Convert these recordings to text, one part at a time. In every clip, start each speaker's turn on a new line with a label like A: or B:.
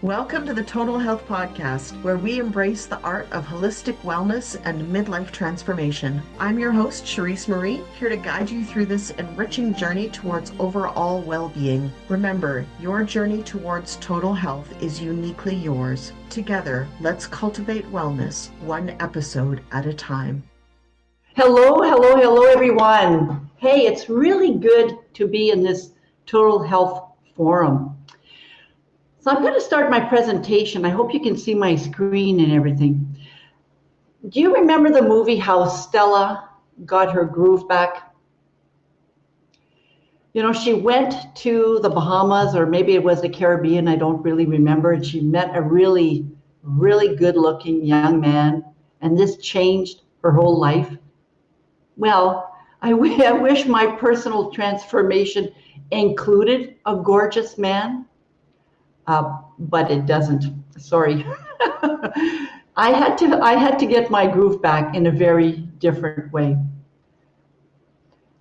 A: Welcome to the Total Health Podcast, where we embrace the art of holistic wellness and midlife transformation. I'm your host, Cherise Marie, here to guide you through this enriching journey towards overall well-being. Remember, your journey towards total health is uniquely yours. Together, let's cultivate wellness, one episode at a time.
B: Hello, everyone. Hey, it's really good to be in this Total Health Forum. So I'm going to start my presentation. I hope you can see my screen and everything. Do you remember the movie How Stella Got Her Groove Back? You know, she went to the Bahamas, or maybe it was the Caribbean, I don't really remember, and she met a really good-looking young man, and this changed her whole life. Well, I wish my personal transformation included a gorgeous man. But it doesn't. Sorry. I had to get my groove back in a very different way.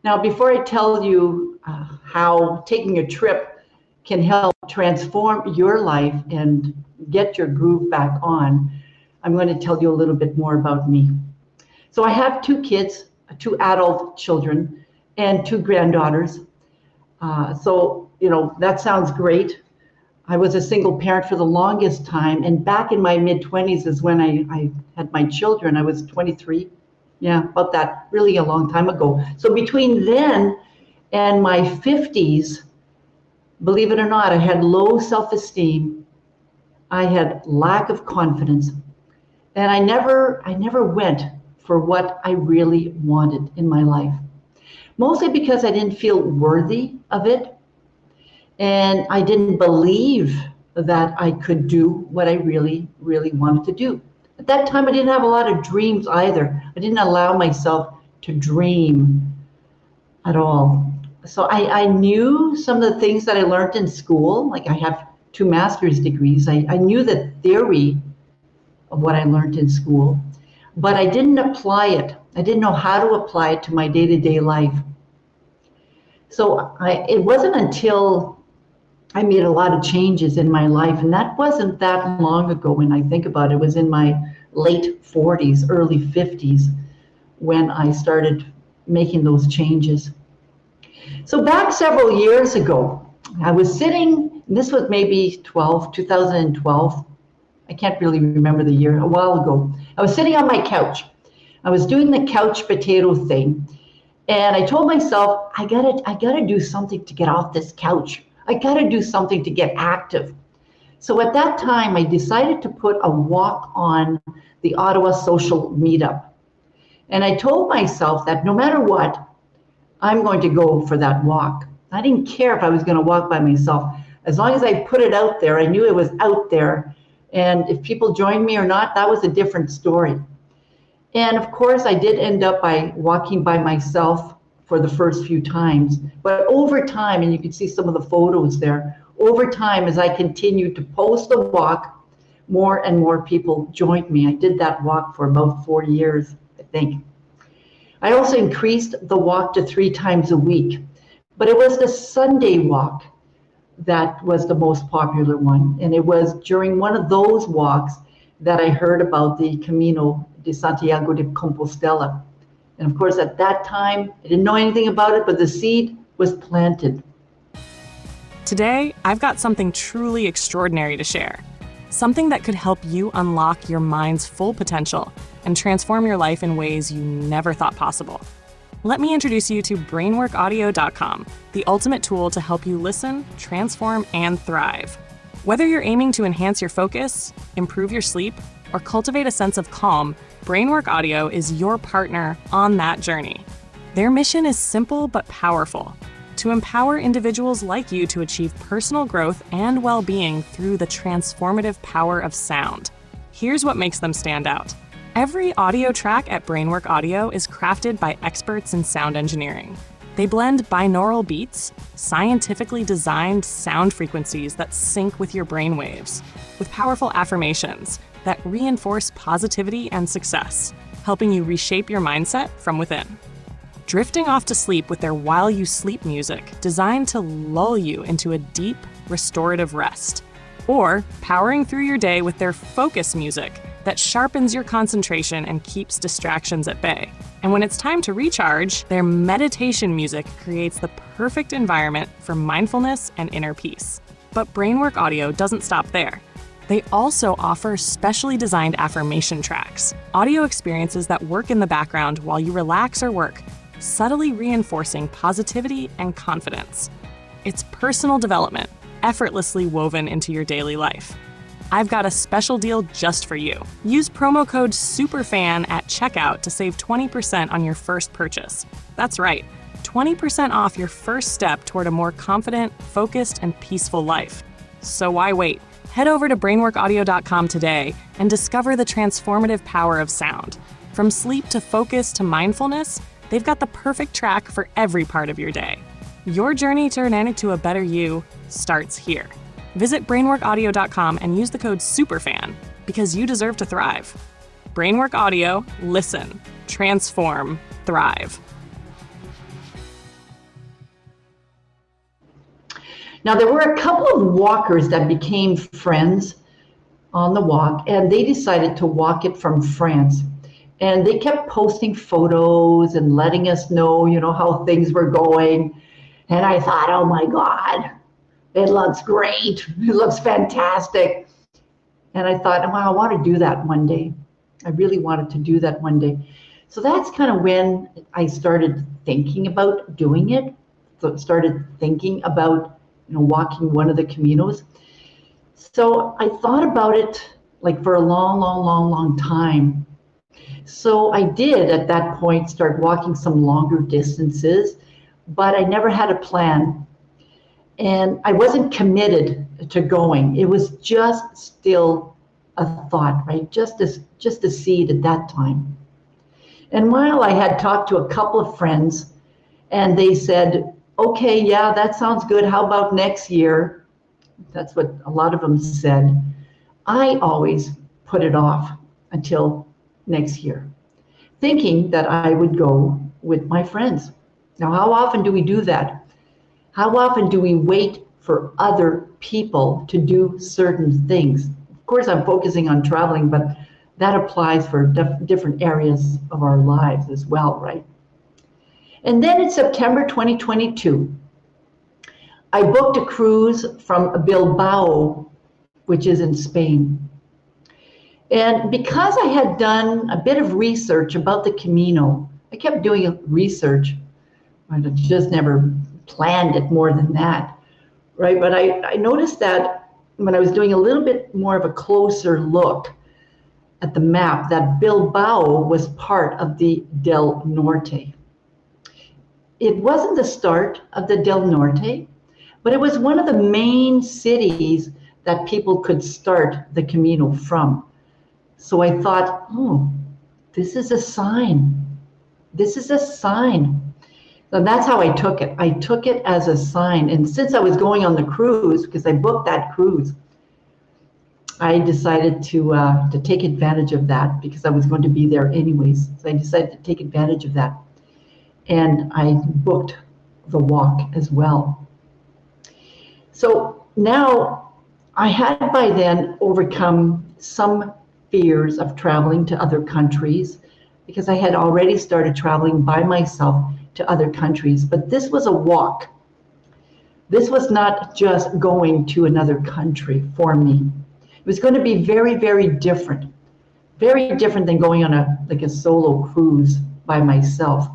B: Now, before I tell you how taking a trip can help transform your life and get your groove back on, I'm going to tell you a little bit more about me. So I have two kids, two adult children, and two granddaughters. So, you know, that sounds great. I was a single parent for the longest time, and back in my mid-20s is when I had my children. I was 23, about that, really a long time ago. So between then and my 50s, believe it or not, I had low self-esteem, I had lack of confidence, and I never went for what I really wanted in my life. Mostly because I didn't feel worthy of it. And I didn't believe that I could do what I really wanted to do. At that time, I didn't have a lot of dreams either. I didn't allow myself to dream at all. So I knew some of the things that I learned in school, like I have 2 master's degrees. I knew the theory of what I learned in school, but I didn't apply it. I didn't know how to apply it to my day-to-day life. So it wasn't until I made a lot of changes in my life, and that wasn't that long ago when I think about it. It was in my late 40s, early 50s, when I started making those changes. So back several years ago, I was sitting, this was maybe 2012. I can't really remember the year, a while ago. I was sitting on my couch. I was doing the couch potato thing, and I told myself, I gotta do something to get off this couch. I got to do something to get active. So at that time, I decided to put a walk on the Ottawa social meetup. And I told myself that no matter what, I'm going to go for that walk. I didn't care if I was going to walk by myself. As long as I put it out there, I knew it was out there. And if people joined me or not, that was a different story. And of course, I did end up by walking by myself for the first few times. But over time, and you can see some of the photos there, over time, as I continued to post the walk, more and more people joined me. I did that walk for about 4 years, I think. I also increased the walk to 3 times a week, but it was the Sunday walk that was the most popular one. And it was during one of those walks that I heard about the Camino de Santiago de Compostela. And of course, at that time, I didn't know anything about it, but the seed was planted.
C: Today, I've got something truly extraordinary to share. Something that could help you unlock your mind's full potential and transform your life in ways you never thought possible. Let me introduce you to brainworkaudio.com, the ultimate tool to help you listen, transform, and thrive. Whether you're aiming to enhance your focus, improve your sleep, or cultivate a sense of calm, Brainwork Audio is your partner on that journey. Their mission is simple but powerful: to empower individuals like you to achieve personal growth and well-being through the transformative power of sound. Here's what makes them stand out. Every audio track at Brainwork Audio is crafted by experts in sound engineering. They blend binaural beats, scientifically designed sound frequencies that sync with your brainwaves, with powerful affirmations that reinforce positivity and success, helping you reshape your mindset from within. Drifting off to sleep with their While You Sleep music, designed to lull you into a deep, restorative rest. or powering through your day with their focus music that sharpens your concentration and keeps distractions at bay. And when it's time to recharge, their meditation music creates the perfect environment for mindfulness and inner peace. But Brainwork Audio doesn't stop there. They also offer specially designed affirmation tracks, audio experiences that work in the background while you relax or work, subtly reinforcing positivity and confidence. It's personal development, effortlessly woven into your daily life. I've got a special deal just for you. Use promo code SUPERFAN at checkout to save 20% on your first purchase. That's right, 20% off your first step toward a more confident, focused, and peaceful life. So why wait? Head over to brainworkaudio.com today and discover the transformative power of sound. From sleep to focus to mindfulness, they've got the perfect track for every part of your day. Your journey to turn into a better you starts here. Visit brainworkaudio.com and use the code SUPERFAN because you deserve to thrive. Brainwork Audio, listen, transform, thrive.
B: Now, there were a couple of walkers that became friends on the walk, and they decided to walk it from France. And they kept posting photos and letting us know, how things were going. And I thought, oh my God, it looks great. It looks fantastic. And I thought, wow, I want to do that one day. I really wanted to do that one day. So that's kind of when I started thinking about doing it. So started thinking about, walking one of the Caminos. So I thought about it like for a long time. So I did at that point start walking some longer distances, but I never had a plan. And I wasn't committed to going. It was just still a thought, right? Just a seed at that time. And while I had talked to a couple of friends and they said, okay, yeah, that sounds good. How about next year? That's what a lot of them said. I always put it off until next year, thinking that I would go with my friends. Now, how often do we do that? How often do we wait for other people to do certain things? Of course, I'm focusing on traveling, but that applies for different areas of our lives as well, right? And then in September 2022, I booked a cruise from Bilbao, which is in Spain. And because I had done a bit of research about the Camino, I kept doing research. I just never planned it more than that, right? But I noticed that when I was doing a little bit more of a closer look at the map, that Bilbao was part of the Del Norte. It wasn't the start of the Del Norte, but it was one of the main cities that people could start the Camino from. So I thought, oh, this is a sign. This is a sign. So that's how I took it. I took it as a sign. And since I was going on the cruise, because I booked that cruise, I decided to take advantage of that because I was going to be there anyways. So I decided to take advantage of that. And I booked the walk as well. So now I had by then overcome some fears of traveling to other countries because I had already started traveling by myself to other countries, but this was a walk. This was not just going to another country for me. It was going to be very, very different than going on a solo cruise by myself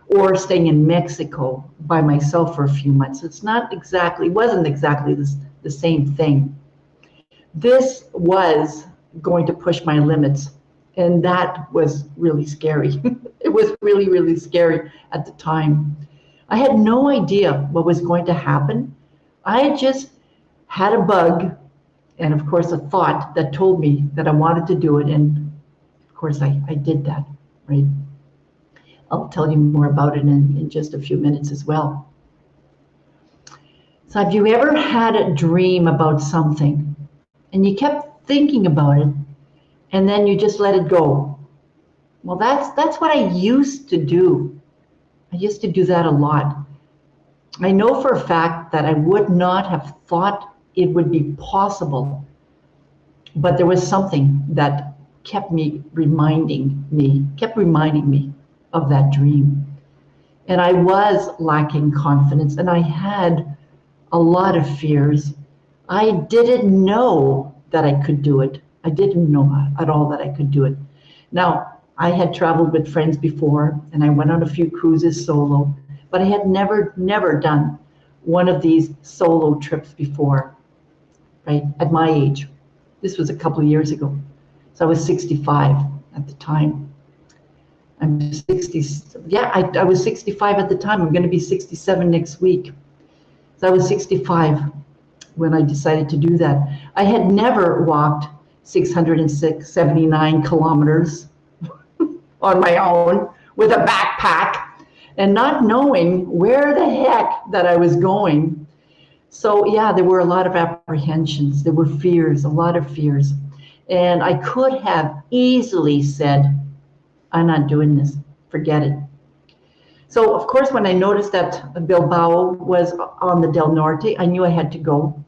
B: or staying in Mexico by myself for a few months. Wasn't exactly the same thing. This was going to push my limits, and that was really scary. It was really, really scary at the time. I had no idea what was going to happen. I just had a bug and, of course, a thought that told me that I wanted to do it. And, of course, I did that, right? I'll tell you more about it in just a few minutes as well. So have you ever had a dream about something and you kept thinking about it and then you just let it go? Well, that's what I used to do. I used to do that a lot. I know for a fact that I would not have thought it would be possible. But there was something that kept reminding me of that dream. And I was lacking confidence, and I had a lot of fears. I didn't know that I could do it. I didn't know at all that I could do it. Now, I had traveled with friends before, and I went on a few cruises solo, but I had never done one of these solo trips before, right, at my age. This was a couple of years ago. So I was 65 at the time. I'm 60, yeah, I was 65 at the time. I'm going to be 67 next week. So I was 65 when I decided to do that. I had never walked 679 kilometers on my own with a backpack and not knowing where the heck that I was going. So yeah, there were a lot of apprehensions. There were fears, a lot of fears. And I could have easily said, I'm not doing this, forget it. So of course, when I noticed that Bilbao was on the Del Norte, I knew I had to go.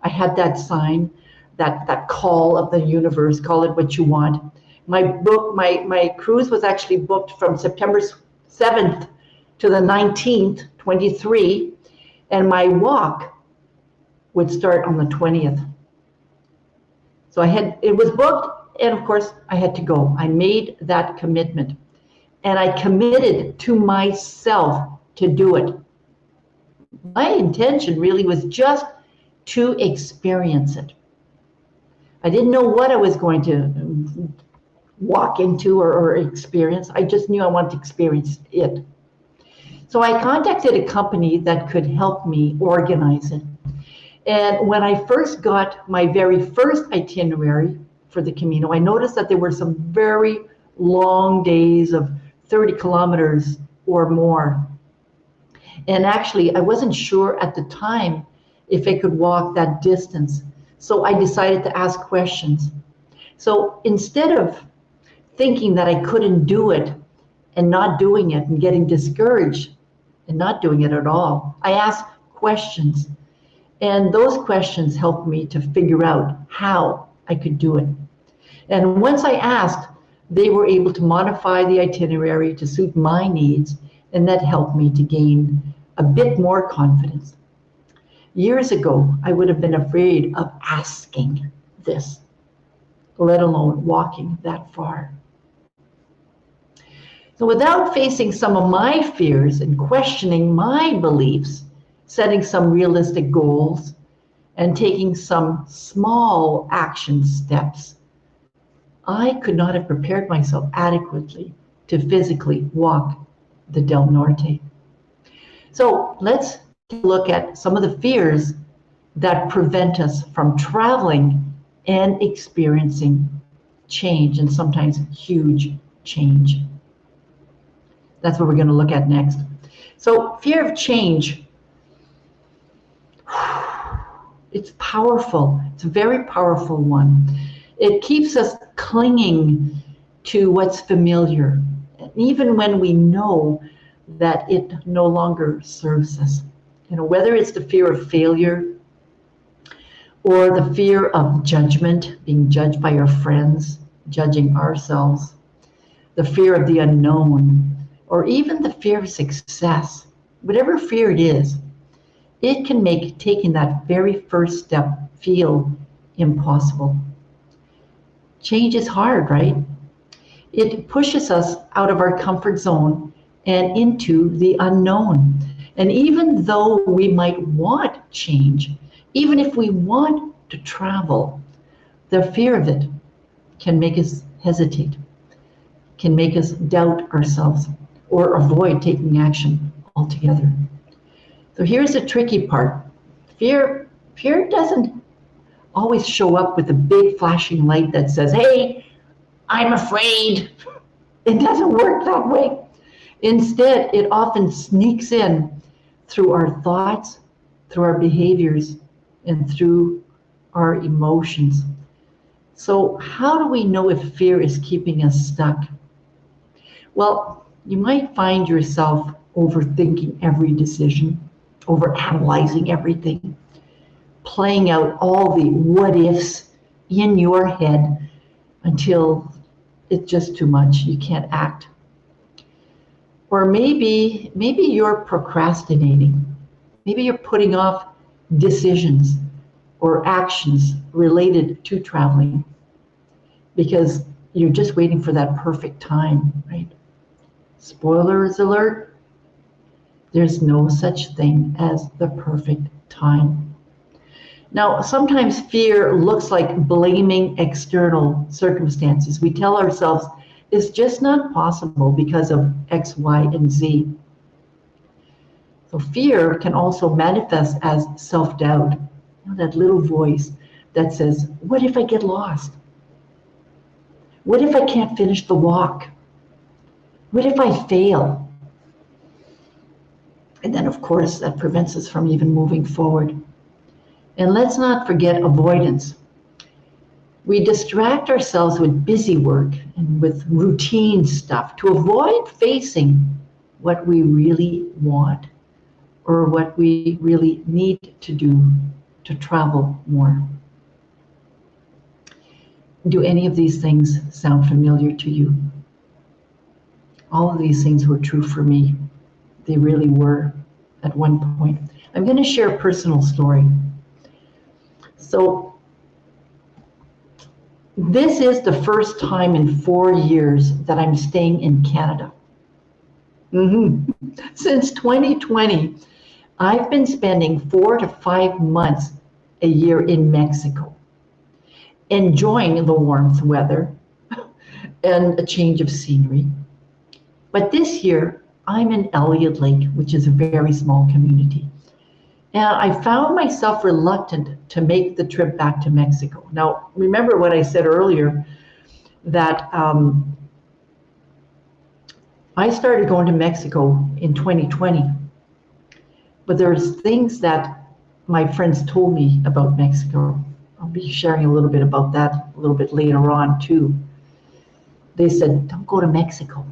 B: I had that sign, that call of the universe, call it what you want. My cruise was actually booked from September 7th to the 19th, 23, and my walk would start on the 20th. So it was booked, and of course I had to go. I made that commitment, and I committed to myself to do it. My intention really was just to experience it. I didn't know what I was going to walk into or experience. I just knew I wanted to experience it. So I contacted a company that could help me organize it. And when I first got my very first itinerary for the Camino, I noticed that there were some very long days of 30 kilometers or more. And actually, I wasn't sure at the time if I could walk that distance. So I decided to ask questions. So instead of thinking that I couldn't do it and not doing it and getting discouraged and not doing it at all, I asked questions. And those questions helped me to figure out how I could do it. And once I asked, they were able to modify the itinerary to suit my needs, and that helped me to gain a bit more confidence. Years ago, I would have been afraid of asking this, let alone walking that far. So without facing some of my fears and questioning my beliefs, setting some realistic goals, and taking some small action steps, I could not have prepared myself adequately to physically walk the Del Norte. So let's look at some of the fears that prevent us from traveling and experiencing change, and sometimes huge change. That's what we're going to look at next. So fear of change, it's powerful. It's a very powerful one. It keeps us clinging to what's familiar, even when we know that it no longer serves us. You know, whether it's the fear of failure or the fear of judgment, being judged by our friends, judging ourselves, the fear of the unknown, or even the fear of success, whatever fear it is, it can make taking that very first step feel impossible. Change is hard, right? It pushes us out of our comfort zone and into the unknown. And even though we might want change, even if we want to travel, the fear of it can make us hesitate, can make us doubt ourselves, or avoid taking action altogether. So here's the tricky part. Fear doesn't always show up with a big flashing light that says, hey, I'm afraid. It doesn't work that way. Instead, it often sneaks in through our thoughts, through our behaviors, and through our emotions. So how do we know if fear is keeping us stuck? Well, you might find yourself overthinking every decision, overanalyzing everything. playing out all the what ifs in your head until it's just too much. You can't act. Or maybe you're procrastinating. Maybe you're putting off decisions or actions related to traveling because you're just waiting for that perfect time, right? Spoilers alert, there's no such thing as the perfect time. Now, sometimes fear looks like blaming external circumstances. We tell ourselves it's just not possible because of X, Y, and Z. So fear can also manifest as self-doubt, that little voice that says, what if I get lost? What if I can't finish the walk? What if I fail? And then, of course, that prevents us from even moving forward. And let's not forget avoidance. We distract ourselves with busy work and with routine stuff to avoid facing what we really want or what we really need to do to travel more. Do any of these things sound familiar to you? All of these things were true for me. They really were at one point. I'm going to share a personal story. So this is the first time in 4 years that I'm staying in Canada. Since 2020, I've been spending 4 to 5 months a year in Mexico, enjoying the warmth weather and a change of scenery. But this year, I'm in Elliott Lake, which is a very small community. And I found myself reluctant to make the trip back to Mexico. Now, remember what I said earlier, that I started going to Mexico in 2020. But there's things that my friends told me about Mexico. I'll be sharing a little bit about that a little bit later on too. They said, don't go to Mexico.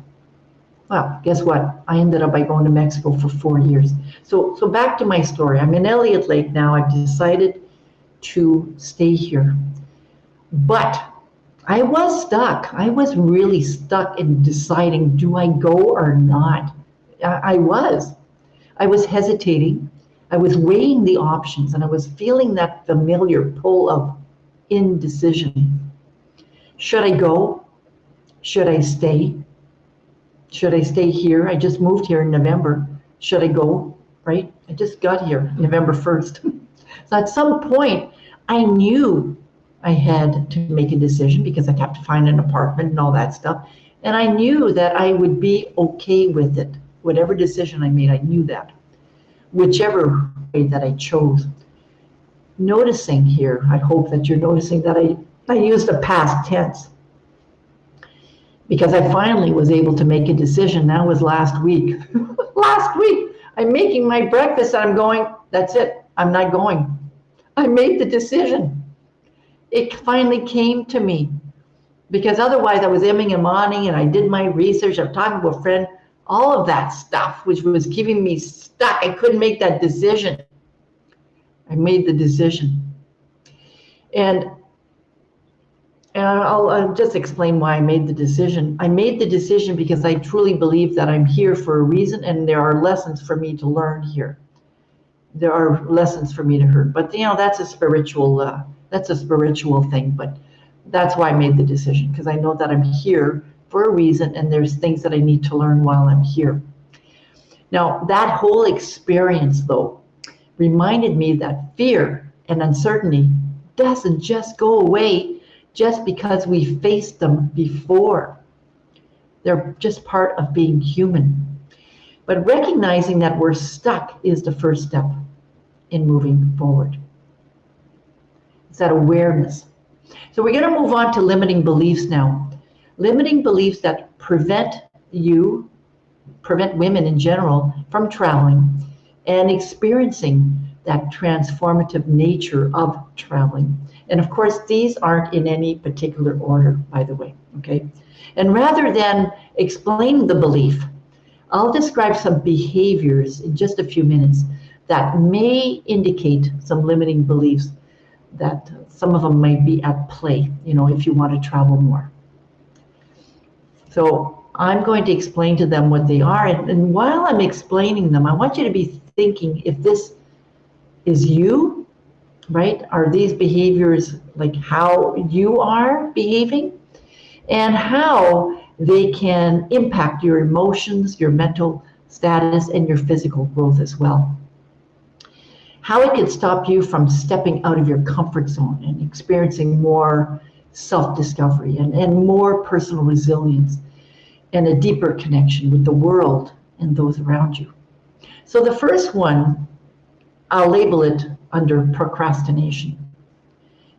B: Well, guess what? I ended up by going to Mexico for 4 years. So back to my story. I'm in Elliott Lake now. I've decided to stay here. But I was stuck. I was really stuck in deciding, do I go or not? I was hesitating. I was weighing the options, and I was feeling that familiar pull of indecision. Should I go? Should I stay? Should I stay here? I just moved here in November. Should I go? Right? I just got here November 1st. So at some point, I knew I had to make a decision because I'd have to find an apartment and all that stuff. And I knew that I would be okay with it. Whatever decision I made, I knew that. Whichever way that I chose. Noticing here, I hope that you're noticing that I used the past tense. Because I finally was able to make a decision. That was last week. Last week, I'm making my breakfast and I'm going, that's it, I'm not going. I made the decision. It finally came to me. Because otherwise I was emming and awing and I did my research, I'm talking to a friend, all of that stuff, which was keeping me stuck. I couldn't make that decision. I made the decision. And I'll just explain why I made the decision. I made the decision because I truly believe that I'm here for a reason, and there are lessons for me to learn here. There are lessons for me to learn, but that's a spiritual thing. But that's why I made the decision, because I know that I'm here for a reason, and there's things that I need to learn while I'm here. Now, that whole experience, though, reminded me that fear and uncertainty doesn't just go away just because we faced them before. They're just part of being human. But recognizing that we're stuck is the first step in moving forward. It's that awareness. So we're going to move on to limiting beliefs now. Limiting beliefs that prevent women in general from traveling and experiencing that transformative nature of traveling. And of course, these aren't in any particular order, by the way, okay? And rather than explain the belief, I'll describe some behaviors in just a few minutes that may indicate some limiting beliefs, that some of them might be at play, if you want to travel more. So I'm going to explain to them what they are. And while I'm explaining them, I want you to be thinking, if this is you, right? Are these behaviors like how you are behaving? And how they can impact your emotions, your mental status, and your physical growth as well. How it could stop you from stepping out of your comfort zone and experiencing more self-discovery and more personal resilience and a deeper connection with the world and those around you. So the first one, I'll label it under procrastination.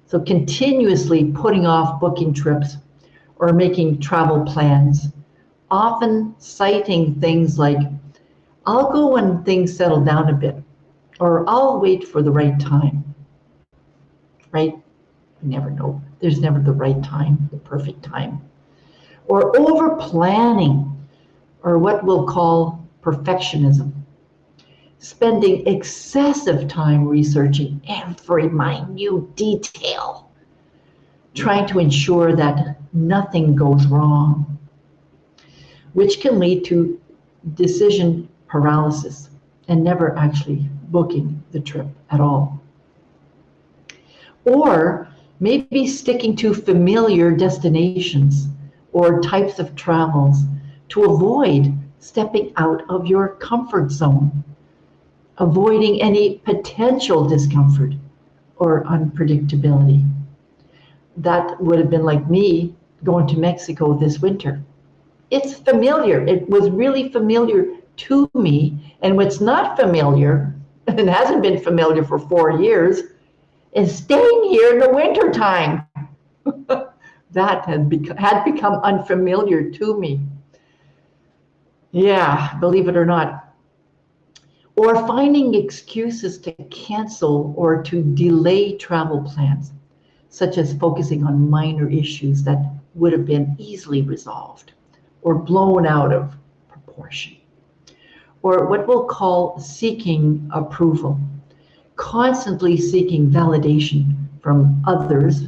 B: So continuously putting off booking trips or making travel plans, often citing things like, I'll go when things settle down a bit, or I'll wait for the right time, right? You never know. There's never the right time, the perfect time. Or over planning, or what we'll call perfectionism. Spending excessive time researching every minute detail, trying to ensure that nothing goes wrong, which can lead to decision paralysis and never actually booking the trip at all. Or maybe sticking to familiar destinations or types of travels to avoid stepping out of your comfort zone, avoiding any potential discomfort or unpredictability. That would have been like me going to Mexico this winter. It's familiar. It was really familiar to me. And what's not familiar, and hasn't been familiar for 4 years, is staying here in the winter time. That had become unfamiliar to me. Yeah, believe it or not. Or finding excuses to cancel or to delay travel plans, such as focusing on minor issues that would have been easily resolved or blown out of proportion. Or what we'll call seeking approval, constantly seeking validation from others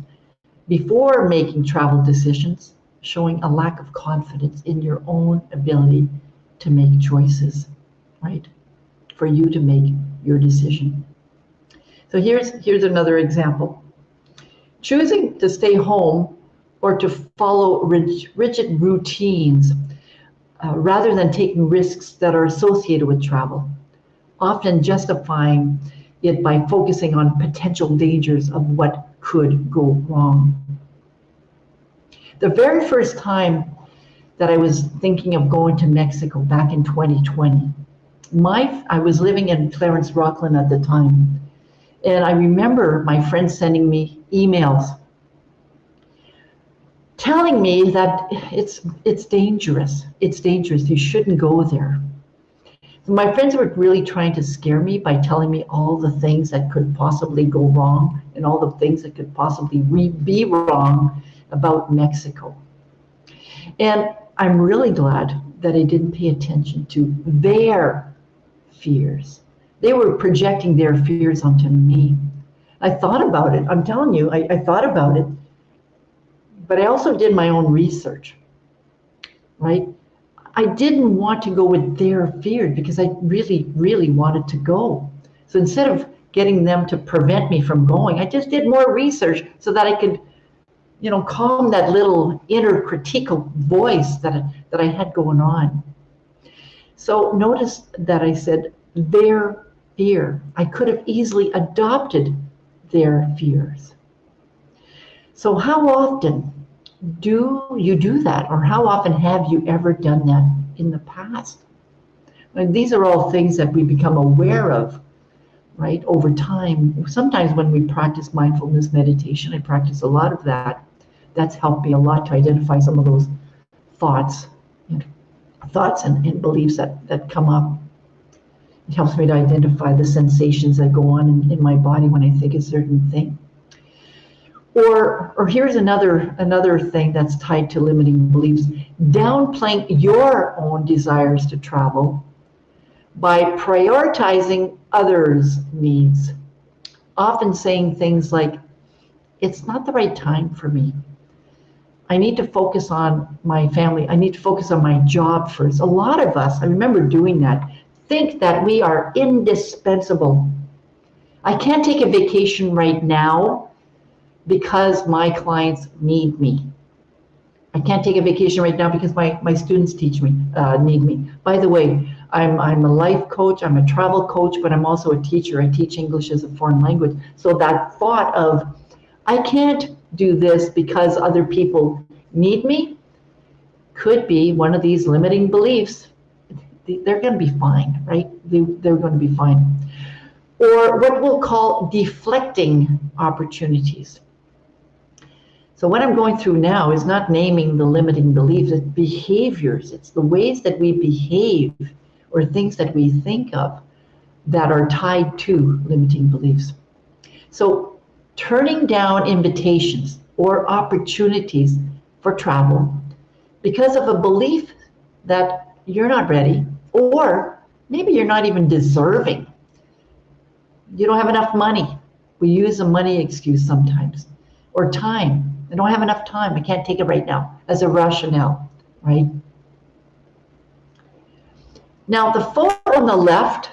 B: before making travel decisions, showing a lack of confidence in your own ability to make choices, right? For you to make your decision. So here's another example. Choosing to stay home or to follow rigid routines rather than taking risks that are associated with travel, often justifying it by focusing on potential dangers of what could go wrong. The very first time that I was thinking of going to Mexico back in 2020, I was living in Clarence, Rockland at the time, and I remember my friends sending me emails telling me that it's dangerous. It's dangerous. You shouldn't go there. My friends were really trying to scare me by telling me all the things that could possibly go wrong and all the things that could possibly be wrong about Mexico. And I'm really glad that I didn't pay attention to their fears. They were projecting their fears onto me. I thought about it. I'm telling you, I thought about it. But I also did my own research, right? I didn't want to go with their fears because I really, really wanted to go. So instead of getting them to prevent me from going, I just did more research so that I could, calm that little inner critical voice that I had going on. So notice that I said their fear. I could have easily adopted their fears. So how often do you do that? Or how often have you ever done that in the past? And these are all things that we become aware of, right, over time. Sometimes when we practice mindfulness meditation, I practice a lot of that. That's helped me a lot to identify some of those thoughts and beliefs that come up. It helps me to identify the sensations that go on in my body when I think a certain thing. Or here's another thing that's tied to limiting beliefs: downplaying your own desires to travel, by prioritizing others' needs, often saying things like, it's not the right time for me. I need to focus on my family. I need to focus on my job first. A lot of us, I remember doing that, think that we are indispensable. I can't take a vacation right now because my clients need me. I can't take a vacation right now because my students need me. By the way, I'm a life coach, I'm a travel coach, but I'm also a teacher. I teach English as a foreign language. So that thought of, I can't do this because other people need me, could be one of these limiting beliefs. They're going to be fine, right? They're going to be fine. Or what we'll call deflecting opportunities. So what I'm going through now is not naming the limiting beliefs, it's behaviors. It's the ways that we behave or things that we think of that are tied to limiting beliefs. So turning down invitations or opportunities for travel because of a belief that you're not ready, or maybe you're not even deserving. You don't have enough money. We use a money excuse sometimes. Or time. I don't have enough time. I can't take it right now as a rationale, right? Now, the photo on the left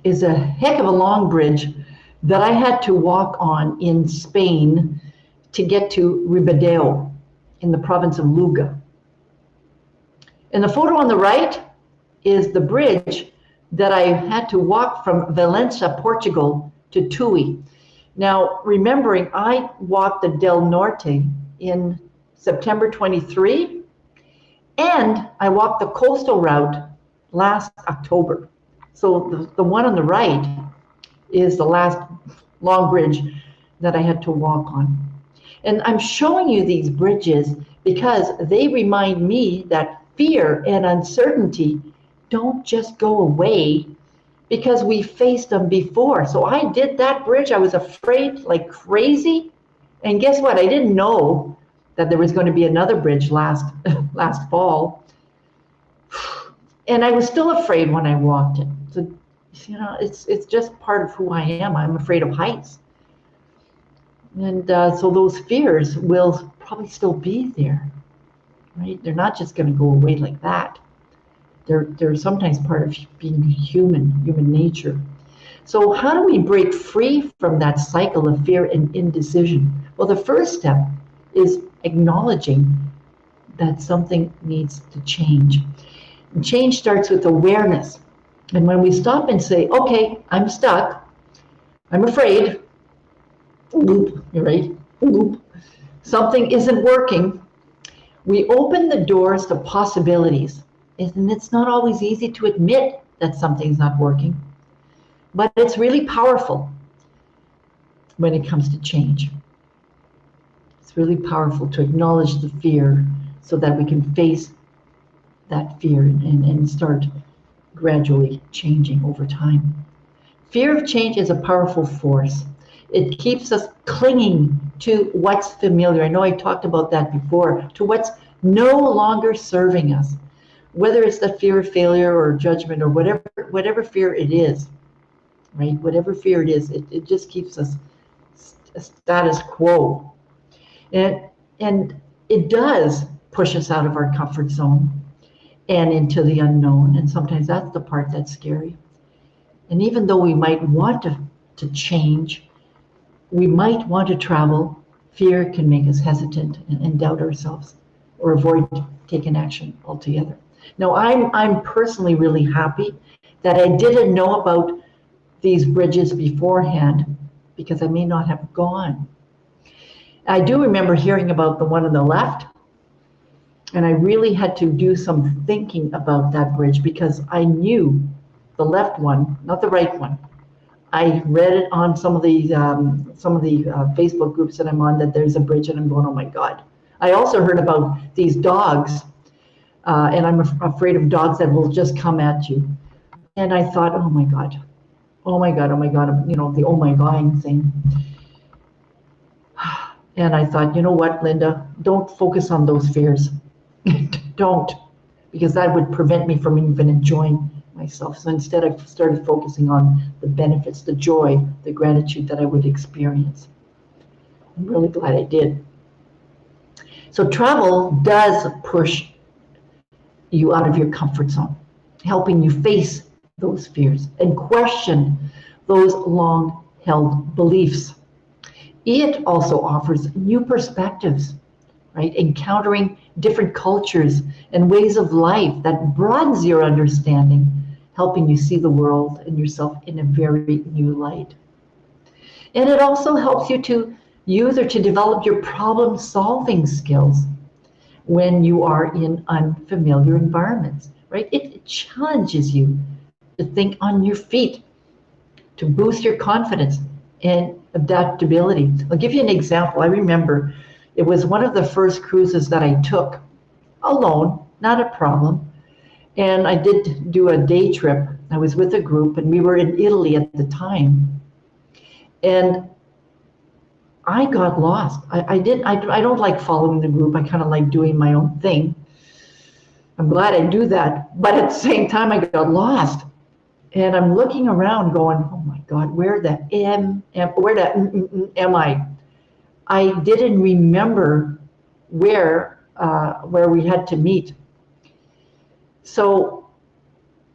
B: is a heck of a long bridge that I had to walk on in Spain to get to Ribadeo in the province of Lugo. And the photo on the right is the bridge that I had to walk from Valencia, Portugal to Tui. Now, remembering I walked the Del Norte in September 23, and I walked the coastal route last October. So the one on the right is the last long bridge that I had to walk on. And I'm showing you these bridges because they remind me that fear and uncertainty don't just go away because we faced them before. So I did that bridge. I was afraid like crazy. And guess what? I didn't know that there was going to be another bridge last fall. And I was still afraid when I walked it. So, it's just part of who I am. I'm afraid of heights. And so those fears will probably still be there, right? They're not just going to go away like that. They're sometimes part of being human nature. So how do we break free from that cycle of fear and indecision? Well, the first step is acknowledging that something needs to change. And change starts with awareness. And when we stop and say, okay, I'm stuck, I'm afraid, you're right, something isn't working, we open the doors to possibilities. And it's not always easy to admit that something's not working, but it's really powerful when it comes to change. It's really powerful to acknowledge the fear so that we can face that fear and start gradually changing over time. Fear of change is a powerful force. It keeps us clinging to what's familiar. I know I talked about that before, to what's no longer serving us. Whether it's the fear of failure or judgment or whatever fear it is, right? Whatever fear it is, it just keeps us status quo. And it does push us out of our comfort zone and into the unknown. And sometimes that's the part that's scary. And even though we might want to change, we might want to travel, fear can make us hesitant and doubt ourselves or avoid taking action altogether. Now, I'm personally really happy that I didn't know about these bridges beforehand because I may not have gone. I do remember hearing about the one on the left, and I really had to do some thinking about that bridge because I knew the left one, not the right one. I read it on some of the Facebook groups that I'm on that there's a bridge, and I'm going, oh my God. I also heard about these dogs. And I'm afraid of dogs that will just come at you. And I thought, oh my God, the oh my God thing. And I thought, you know what, Linda, don't focus on those fears. Don't, because that would prevent me from even enjoying myself. So instead, I started focusing on the benefits, the joy, the gratitude that I would experience. I'm really glad I did. So travel does push you out of your comfort zone, helping you face those fears and question those long-held beliefs. It also offers new perspectives, right? Encountering different cultures and ways of life that broadens your understanding, helping you see the world and yourself in a very new light. And it also helps you to use or to develop your problem-solving skills when you are in unfamiliar environments, right? It challenges you to think on your feet, to boost your confidence and adaptability. I'll give you an example. I remember it was one of the first cruises that I took alone, not a problem. And I did do a day trip. I was with a group and we were in Italy at the time. And I got lost. I don't like following the group. I kind of like doing my own thing. I'm glad I do that. But at the same time, I got lost. And I'm looking around going, oh my God, where the am I? I didn't remember where we had to meet. So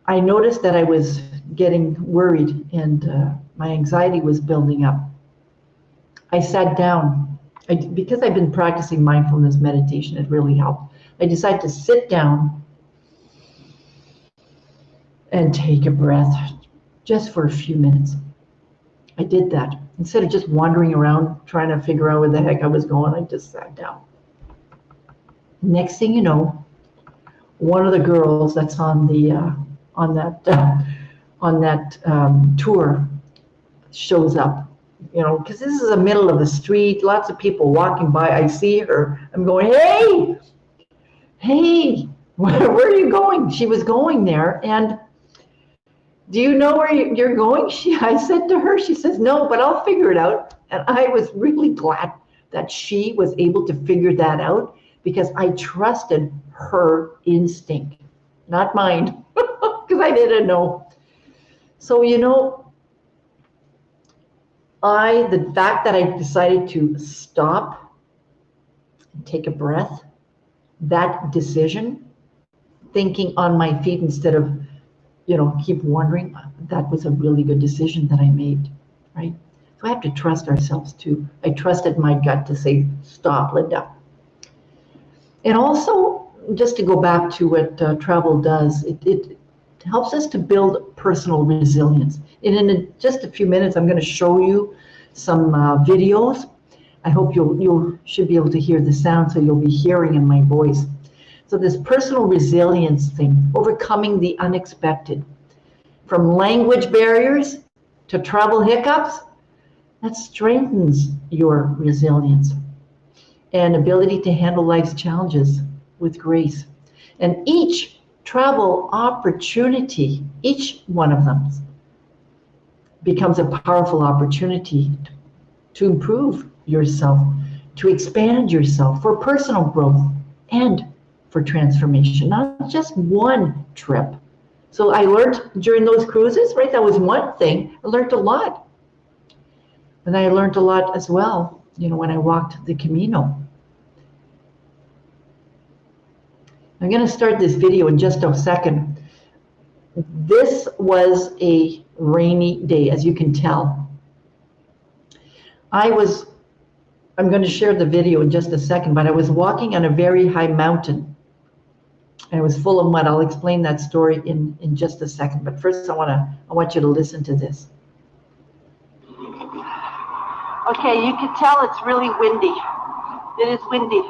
B: I noticed that I was getting worried and my anxiety was building up. I sat down. Because I've been practicing mindfulness meditation, it really helped. I decided to sit down and take a breath just for a few minutes. I did that. Instead of just wandering around trying to figure out where the heck I was going, I just sat down. Next thing you know, one of the girls that's on that tour shows up. You know, because this is the middle of the street, lots of people walking by. I see her. I'm going, hey, where are you going? She was going there, and do you know where you're going? I said to her, she says, no, but I'll figure it out. And I was really glad that she was able to figure that out because I trusted her instinct, not mine, because I didn't know. So, you know, the fact that I decided to stop and take a breath, that decision, thinking on my feet instead of, you know, keep wondering, that was a really good decision that I made, right? So I have to trust ourselves too. I trusted my gut to say, stop, Linda. And also, just to go back to what travel does, it helps us to build personal resilience. And in just a few minutes, I'm going to show you some videos. I hope you should be able to hear the sound, so you'll be hearing in my voice. So this personal resilience thing, overcoming the unexpected, from language barriers to travel hiccups, that strengthens your resilience and ability to handle life's challenges with grace. And each travel opportunity, each one of them, becomes a powerful opportunity to improve yourself, to expand yourself for personal growth and for transformation, not just one trip. So I learned during those cruises, right? That was one thing. I learned a lot. And I learned a lot as well, you know, when I walked the Camino. I'm going to start this video in just a second. This was a rainy day, as you can tell. I'm going to share the video in just a second, but I was walking on a very high mountain. And it was full of mud. I'll explain that story in just a second. But first, I want you to listen to this. Okay, you can tell it's really windy. It is windy.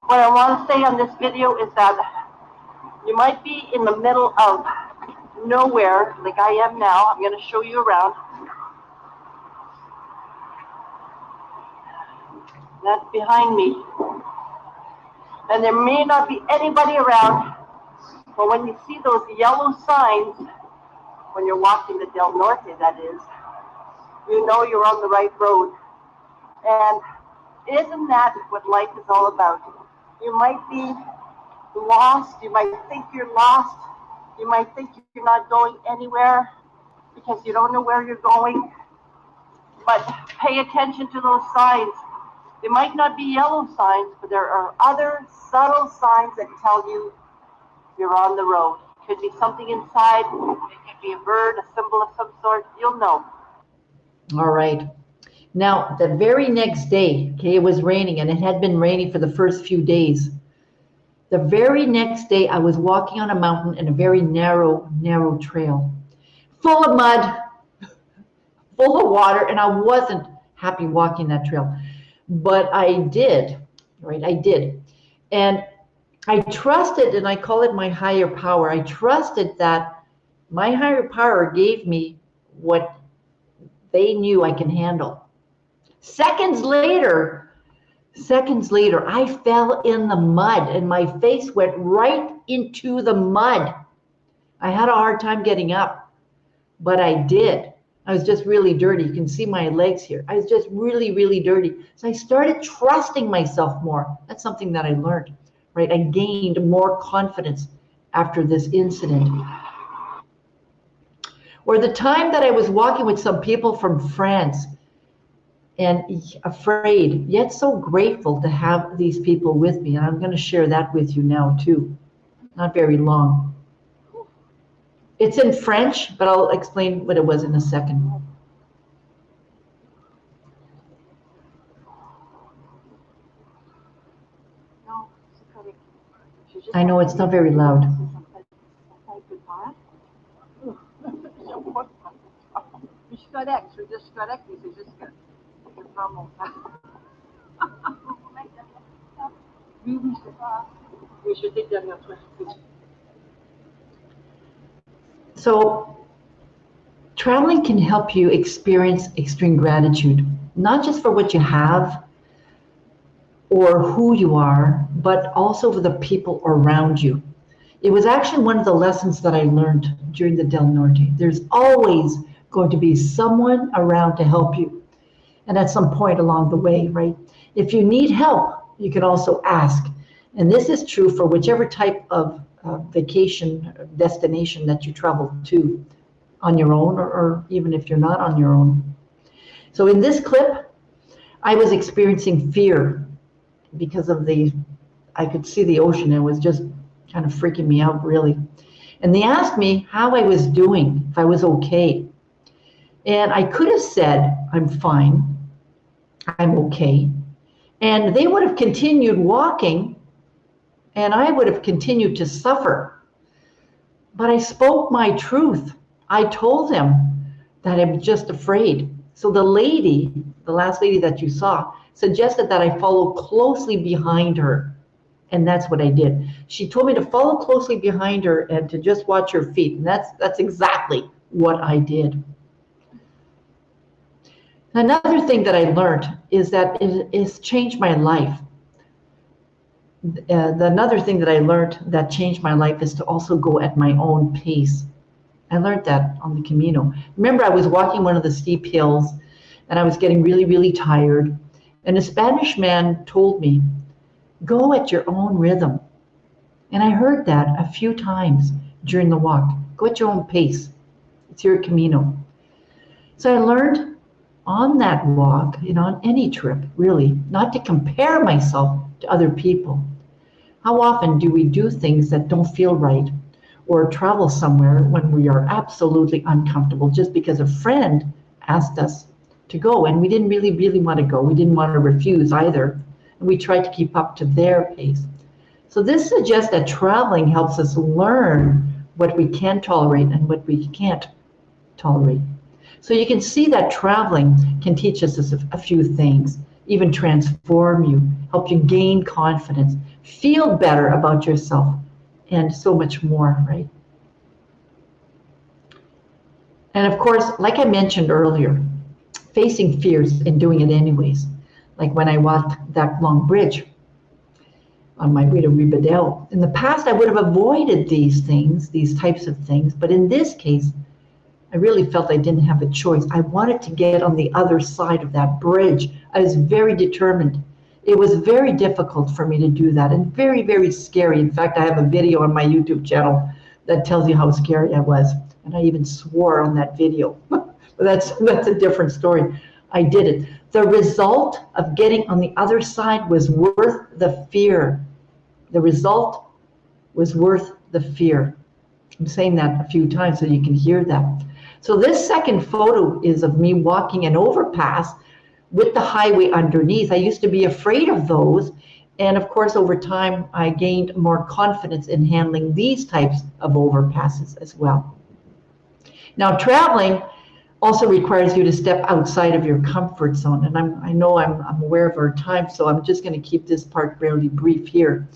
B: What I want to say on this video is that you might be in the middle of nowhere, like I am now. I'm going to show you around. That's behind me. And there may not be anybody around, but when you see those yellow signs, when you're walking the Del Norte, that is, you know you're on the right road. And isn't that what life is all about? You might be lost, you might think you're lost,
D: You might think you're not going anywhere because you don't know where you're going, but pay attention to those signs. They might not be yellow signs, but there are other subtle signs that tell you you're on the road. It could be something inside, it could be a bird, a symbol of some sort, you'll know.
B: All right. Now, the very next day, okay, it was raining, and it had been raining for the first few days. The very next day, I was walking on a mountain in a very narrow trail, full of mud, full of water, and I wasn't happy walking that trail. But I did, right? I did. And I trusted, and I call it my higher power. I trusted that my higher power gave me what they knew I can handle. Seconds later, I fell in the mud and my face went right into the mud. I had a hard time getting up, but I did. I was just really dirty. You can see my legs here. I was just really, really dirty. So I started trusting myself more. That's something that I learned, right? I gained more confidence after this incident. Or the time that I was walking with some people from France, and afraid, yet so grateful to have these people with me. And I'm going to share that with you now too. Not very long. It's in French, but I'll explain what it was in a second. I know it's not very loud. So, traveling can help you experience extreme gratitude, not just for what you have or who you are, but also for the people around you. It was actually one of the lessons that I learned during the Del Norte. There's always going to be someone around to help you. And at some point along the way, right? If you need help, you can also ask. And this is true for whichever type of vacation destination that you travel to on your own, or even if you're not on your own. So in this clip, I was experiencing fear because of I could see the ocean. It was just kind of freaking me out, really. And they asked me how I was doing, if I was okay. And I could have said, I'm fine, I'm okay. And they would have continued walking, and I would have continued to suffer. But I spoke my truth. I told them that I'm just afraid. So the last lady that you saw, suggested that I follow closely behind her. And that's what I did. She told me to follow closely behind her and to just watch her feet. And that's exactly what I did. Another thing that I learned is that it's changed my life. Another thing that I learned that changed my life is to also go at my own pace. I learned that on the Camino. Remember, I was walking one of the steep hills and I was getting really, really tired. And a Spanish man told me, go at your own rhythm. And I heard that a few times during the walk. Go at your own pace. It's your Camino. So I learned on that walk, on any trip, really, not to compare myself to other people. How often do we do things that don't feel right, or travel somewhere when we are absolutely uncomfortable just because a friend asked us to go and we didn't really, really want to go. We didn't want to refuse either. And we tried to keep up to their pace. So this suggests that traveling helps us learn what we can tolerate and what we can't tolerate. So you can see that traveling can teach us a few things, even transform you, help you gain confidence, feel better about yourself, and so much more, right? And of course, like I mentioned earlier, facing fears and doing it anyways. Like when I walked that long bridge on my way to Ribadeo. In the past, I would have avoided these things, these types of things, but in this case, I really felt I didn't have a choice. I wanted to get on the other side of that bridge. I was very determined. It was very difficult for me to do that and very, very scary. In fact, I have a video on my YouTube channel that tells you how scary I was. And I even swore on that video. But that's a different story. I did it. The result of getting on the other side was worth the fear. The result was worth the fear. I'm saying that a few times so you can hear that. So this second photo is of me walking an overpass with the highway underneath. I used to be afraid of those. And of course, over time, I gained more confidence in handling these types of overpasses as well. Now, traveling also requires you to step outside of your comfort zone. And I know I'm aware of our time, so I'm just going to keep this part fairly brief here.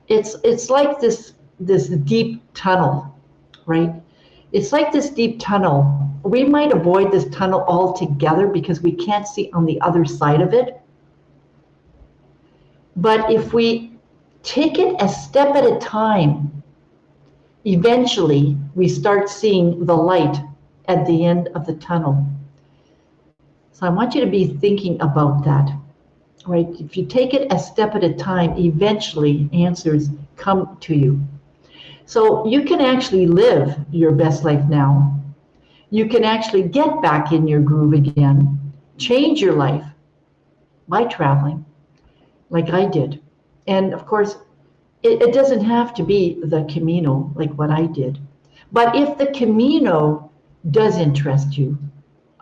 B: It's like this deep tunnel, right? It's like this deep tunnel. We might avoid this tunnel altogether because we can't see on the other side of it. But if we take it a step at a time, eventually we start seeing the light at the end of the tunnel. So I want you to be thinking about that, right? If you take it a step at a time, eventually answers come to you. So you can actually live your best life now. You can actually get back in your groove again, change your life by traveling like I did. And of course, it doesn't have to be the Camino like what I did. But if the Camino does interest you,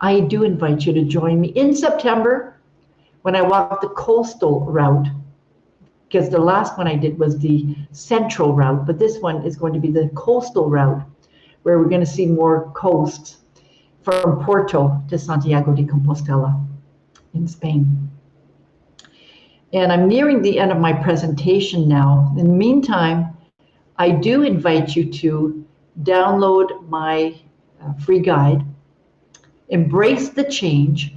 B: I do invite you to join me in September when I walk the coastal route, because the last one I did was the central route, but this one is going to be the coastal route, where we're going to see more coasts from Porto to Santiago de Compostela in Spain. And I'm nearing the end of my presentation now. In the meantime, I do invite you to download my free guide, Embrace the Change,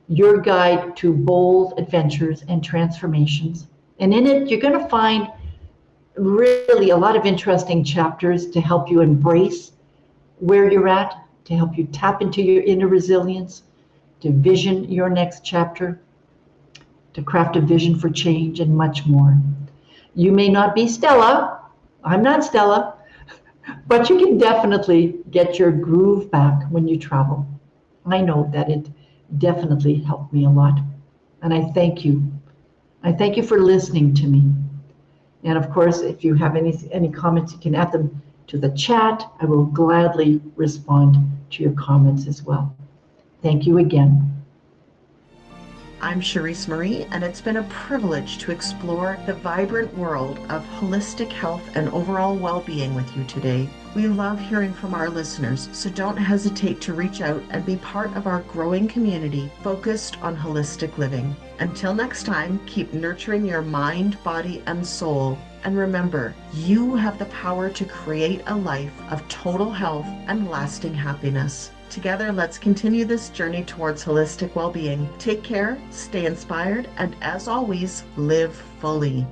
B: Your Guide to Bold Adventures and Transformations. And in it, you're going to find really a lot of interesting chapters to help you embrace where you're at, to help you tap into your inner resilience, to vision your next chapter, to craft a vision for change, and much more. You may not be Stella, I'm not Stella, but you can definitely get your groove back when you travel. I know that it definitely helped me a lot. And I thank you. I thank you for listening to me. And of course, if you have any comments, you can add them to the chat. I will gladly respond to your comments as well. Thank you again.
A: I'm Cherise Marie, and it's been a privilege to explore the vibrant world of holistic health and overall well-being with you today. We love hearing from our listeners, so don't hesitate to reach out and be part of our growing community focused on holistic living. Until next time, keep nurturing your mind, body, and soul. And remember, you have the power to create a life of total health and lasting happiness. Together, let's continue this journey towards holistic well-being. Take care, stay inspired, and as always, live fully.